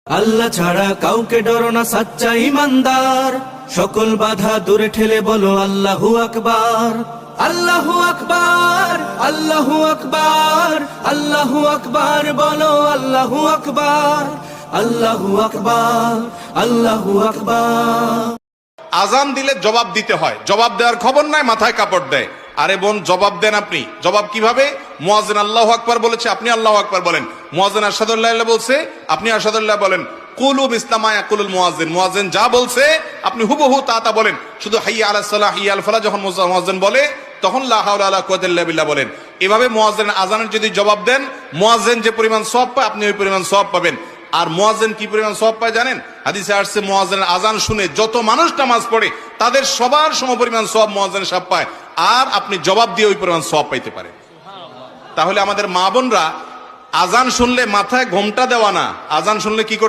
আল্লাহ ছাড়া কাউকে ডরো না, সাচ্চা ইমানদার। সকল বাধা দূরে ঠেলে বলো আল্লাহু আকবার, আল্লাহু আকবার, আল্লাহু আকবার, আল্লাহু আকবার, বলো আল্লাহু আকবার, আল্লাহু আকবার, আল্লাহু আকবার। আজান দিলে জবাব দিতে হয়, জবাব দেওয়ার খবর নাই, মাথায় কাপড় দেয়। আরে বোন, জবাব দেন আপনি। জবাব কিভাবে? মুয়াজ্জিন আল্লাহু আকবার বলেছে, আপনি আল্লাহু আকবার বলেন। মুয়াজ্জিন আশহাদু আল্লা ইলাহা ইল্লাল্লাহ বলছে, আপনি আশহাদু আল্লাহ বলেন। কুলু বিসলামা ইয়াকুলুল মুয়াজ্জিন, মুয়াজ্জিন যা বলছে আপনি হুবহু তা বলেন। শুধু হাইয়া আলাস সালাহ, হাইয়া আল ফালাহ যখন মুয়াজ্জিন বলে তখন লা হাওলা ওয়ালা কুওয়াতা ইল্লা বিল্লাহ বলেন। এভাবে মুয়াজ্জিনের আজানের যদি জবাব দেন, মুয়াজ্জিন যে পরিমাণ সওয়াব পায় আপনি ওই পরিমাণ সওয়াব পাবেন। আর মুয়াজ্জিন কি পরিমাণ সওয়াব পায় জানেন? হাদিসে আসছে মুয়াজ্জিনের আজান শুনে যত মানুষ নামাজ পড়ে তাদের সবার সমপরিমাণ সওয়াব মুয়াজ্জিন সাহেব পায়, আর আপনি জবাব দিয়ে ওই পরিমাণ সওয়াব পাইতে পারেন। তাহলে আমাদের মা বোনরা আজান শুনলে মাথায় ঘোমটা দেওয়া না, আজান শুনলে কি করতে